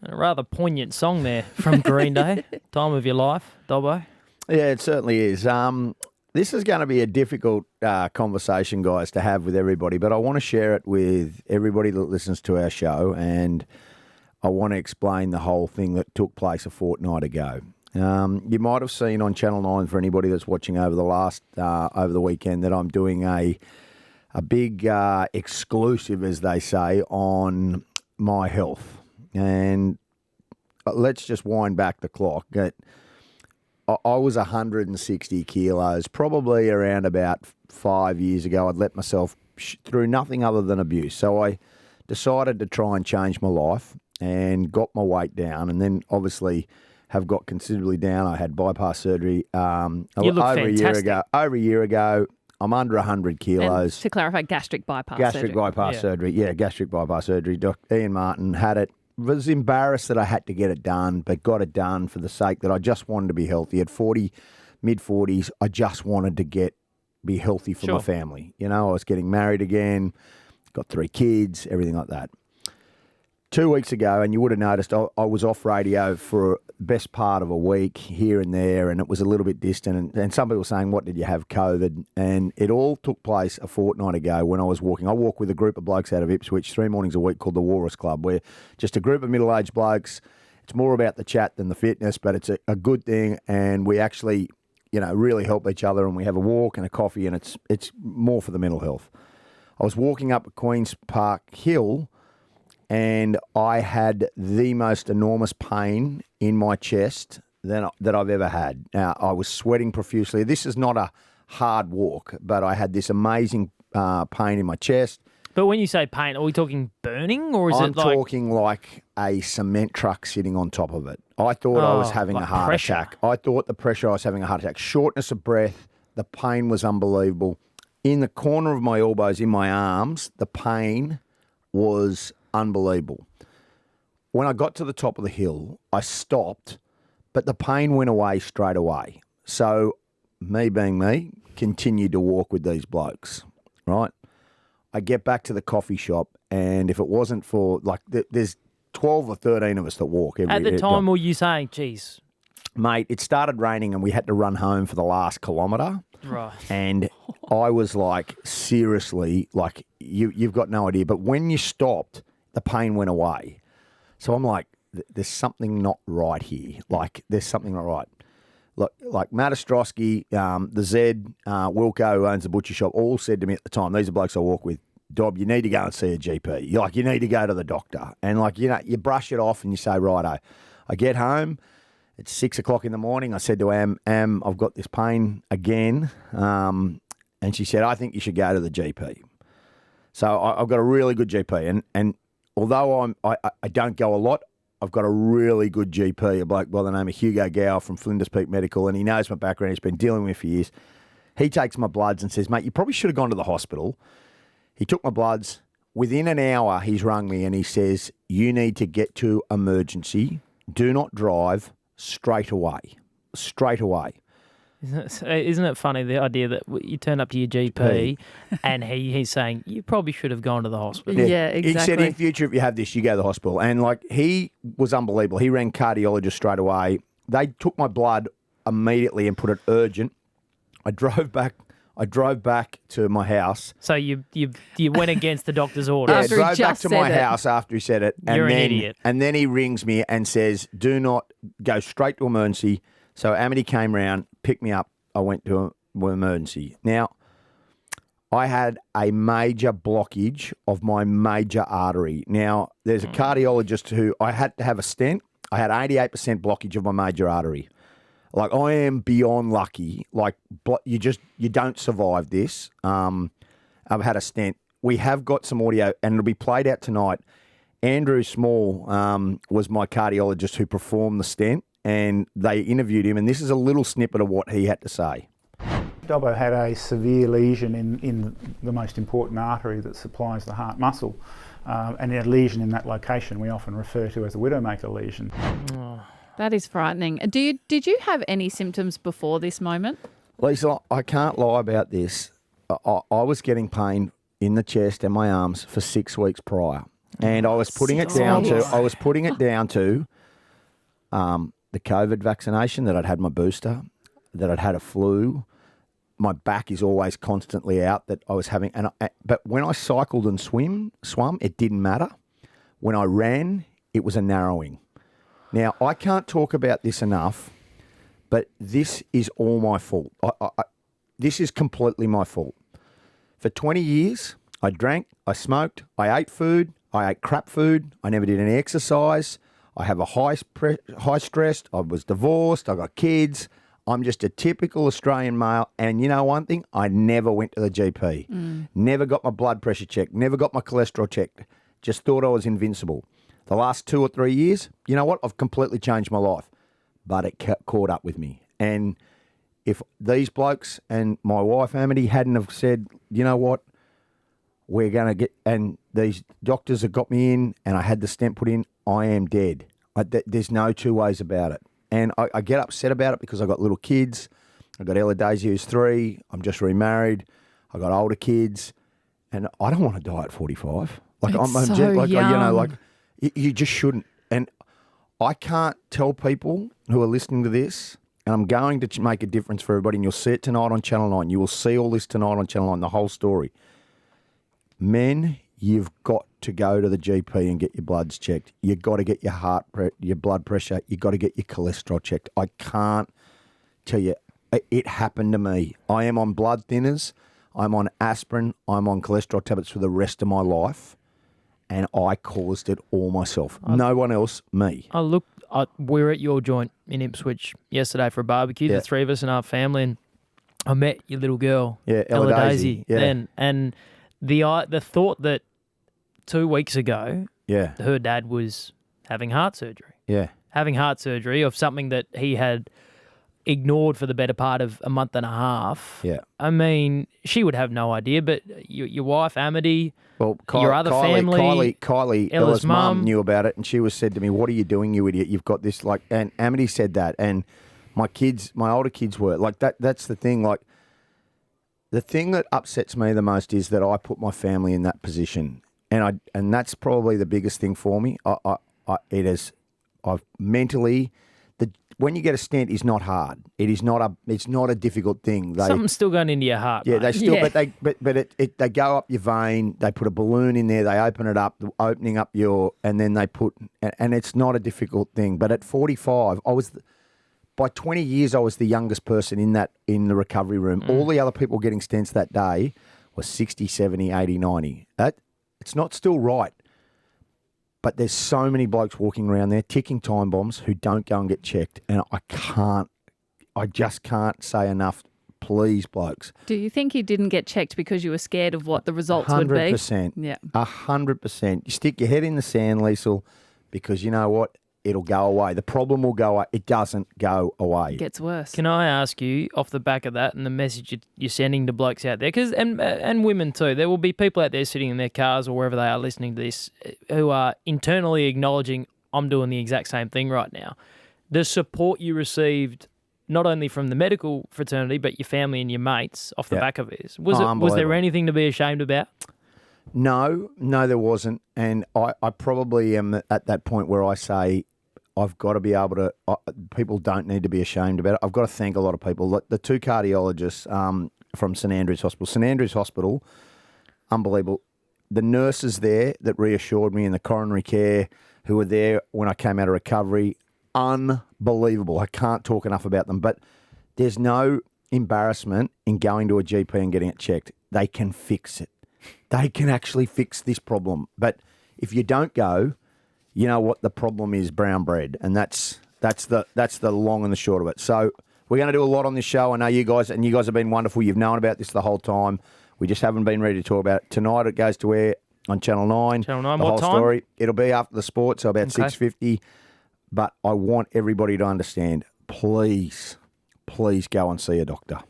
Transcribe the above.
A rather poignant song there from Green Day. Time of your life, Dobbo. Yeah, it certainly is. This is going to be a difficult conversation, guys, to have with everybody, but I want to share it with everybody that listens to our show, and I want to explain the whole thing that took place a fortnight ago. You might have seen on Channel 9, for anybody that's watching over the weekend, that I'm doing a big exclusive, as they say, on my health. And let's just wind back the clock. I was 160 kilos, probably around about 5 years ago. I'd let myself through nothing other than abuse. So I decided to try and change my life and got my weight down, and then obviously have got considerably down. I had bypass surgery over a year ago. I'm under 100 kilos. And to clarify, gastric bypass surgery. Yeah, gastric bypass surgery. Dr. Ian Martin had it. Was embarrassed that I had to get it done, but got it done for the sake that I just wanted to be healthy. At mid-40s, I just wanted to be healthy for my family. You know, I was getting married again, got 3 kids, everything like that. 2 weeks ago, and you would have noticed, I was off radio for the best part of a week here and there, and it was a little bit distant. And some people were saying, what, did you have COVID? And it all took place a fortnight ago when I was walking. I walk with a group of blokes out of Ipswich 3 mornings a week called the Walrus Club. We're just a group of middle-aged blokes. It's more about the chat than the fitness, but it's a good thing, and we actually, really help each other, and we have a walk and a coffee, and it's more for the mental health. I was walking up Queen's Park Hill, and I had the most enormous pain in my chest that I've ever had. Now, I was sweating profusely. This is not a hard walk, but I had this amazing pain in my chest. But when you say pain, are we talking burning, or is I'm talking like a cement truck sitting on top of it. I thought I was having a heart attack. I thought the pressure, I was having a heart attack. Shortness of breath. The pain was unbelievable. In the corner of my elbows, in my arms, the pain was unbelievable. When I got to the top of the hill, I stopped, but the pain went away straight away. So, me being me, continued to walk with these blokes, right? I get back to the coffee shop, and if it wasn't for, there's 12 or 13 of us that walk every At the time, were you saying, geez? Mate, it started raining, and we had to run home for the last kilometre. Right. And I was seriously, you've got no idea. But when you stopped, the pain went away. So I'm like, there's something not right here. There's something not right. Look, Matt Ostrowski, the Zed, Wilco, who owns the butcher shop, all said to me at the time, these are blokes I walk with, Dob, you need to go and see a GP. You need to go to the doctor. And you brush it off and you say, righto. I get home. It's 6 o'clock in the morning. I said to Am, I've got this pain again. And she said, I think you should go to the GP. So I've got a really good GP. And although I don't go a lot, I've got a really good GP, a bloke by the name of Hugo Gow from Flinders Peak Medical, and he knows my background. He's been dealing with me for years. He takes my bloods and says, mate, you probably should have gone to the hospital. He took my bloods. Within an hour, he's rung me and he says, you need to get to emergency. Do not drive. Straight away. Isn't it funny, the idea that you turn up to your GP and he's saying, you probably should have gone to the hospital. Yeah, exactly. He said, in future, if you have this, you go to the hospital. And he was unbelievable. He rang cardiologist straight away. They took my blood immediately and put it urgent. I drove back to my house. So you went against the doctor's order. Yeah, drove back to my house after he said it. You're an idiot. And then he rings me and says, do not go straight to emergency. So Amity came round, picked me up. I went to emergency. Now, I had a major blockage of my major artery. Now, there's a cardiologist who I had to have a stent. I had 88% blockage of my major artery. I am beyond lucky. You don't survive this. I've had a stent. We have got some audio, and it'll be played out tonight. Andrew Small was my cardiologist who performed the stent, and they interviewed him, and this is a little snippet of what he had to say. Dobbo had a severe lesion in the most important artery that supplies the heart muscle, and a lesion in that location we often refer to as a widowmaker lesion. That is frightening. Did you have any symptoms before this moment? Lisa, I can't lie about this. I was getting pain in the chest and my arms for 6 weeks prior. And I was putting it down to the COVID vaccination, that I'd had my booster, that I'd had a flu. My back is always constantly out, that I was having. But when I cycled and swum, it didn't matter. When I ran, it was a narrowing. Now, I can't talk about this enough, but this is all my fault. This is completely my fault. For 20 years, I drank, I smoked, I ate food, I ate crap food, I never did any exercise, I have a high stress, I was divorced, I got kids. I'm just a typical Australian male. And you know one thing? I never went to the GP. Never got my blood pressure checked. Never got my cholesterol checked. Just thought I was invincible. The last 2 or 3 years, you know what? I've completely changed my life. But it caught up with me. And if these blokes and my wife, Amity, hadn't have said, you know what? We're going to get... And these doctors have got me in and I had the stent put in, I am dead. There's no two ways about it. And I get upset about it because I've got little kids. I've got Ella Daisy, who's 3. I'm just remarried. I've got older kids. And I don't want to die at 45. Like, It's so young. You just shouldn't. And I can't tell people who are listening to this, and I'm going to make a difference for everybody, and you'll see it tonight on Channel 9. You will see all this tonight on Channel 9, the whole story. Men, you've got to go to the GP and get your bloods checked. You've got to get your blood pressure. You've got to get your cholesterol checked. I can't tell you. It happened to me. I am on blood thinners. I'm on aspirin. I'm on cholesterol tablets for the rest of my life. And I caused it all myself. No one else, me. We were at your joint in Ipswich yesterday for a barbecue, Yeah. the 3 of us and our family, and I met your little girl, Yeah, Ella Daisy. Yeah. then. And the thought that 2 weeks ago, Yeah, her dad was having heart surgery. yeah. Having heart surgery of something that he had ignored for the better part of a month and a half. Yeah. I mean, she would have no idea, but your wife, Amity, Well, your other family, Kylie, Ella's mum knew about it, and she said to me, "What are you doing, you idiot? You've got this." Like, and Amity said that, and my older kids were like that. That's the thing. Like, the thing that upsets me the most is that I put my family in that position, and that's probably the biggest thing for me. I've mentally. When you get a stent, is not hard. It's not a difficult thing. Something's still going into your heart. Yeah, mate. they still, but they go up your vein. They put a balloon in there. They open it up, opening up and then they put, and it's not a difficult thing. But at 45, by 20 years, I was the youngest person in the recovery room. All the other people getting stents that day were 60, 70, 80, 90. It's not still right. But there's so many blokes walking around there ticking time bombs who don't go and get checked. And I just can't say enough, please, blokes. Do you think you didn't get checked because you were scared of what the results would be? 100%. Yeah. 100%. You stick your head in the sand, Liesl, because you know what? It'll go away. The problem will go away. It doesn't go away. It gets worse. Can I ask you, off the back of that and the message you're sending to blokes out there, and women too, there will be people out there sitting in their cars or wherever they are listening to this who are internally acknowledging, I'm doing the exact same thing right now. The support you received, not only from the medical fraternity, but your family and your mates off the back of this, was there anything to be ashamed about? No, there wasn't. And I probably am at that point where I say, I've got to be able to, people don't need to be ashamed about it. I've got to thank a lot of people. The 2 cardiologists from St Andrews Hospital. St Andrews Hospital, unbelievable. The nurses there that reassured me in the coronary care who were there when I came out of recovery, unbelievable. I can't talk enough about them. But there's no embarrassment in going to a GP and getting it checked. They can fix it. They can actually fix this problem. But if you don't go, you know what the problem is? Brown bread, and that's the long and the short of it. So we're going to do a lot on this show. I know you guys, and you guys have been wonderful. You've known about this the whole time. We just haven't been ready to talk about it. Tonight it goes to air on Channel 9. Channel 9, the what whole time? story. It'll be after the sport, so about Okay. 6:50. But I want everybody to understand, please go and see a doctor.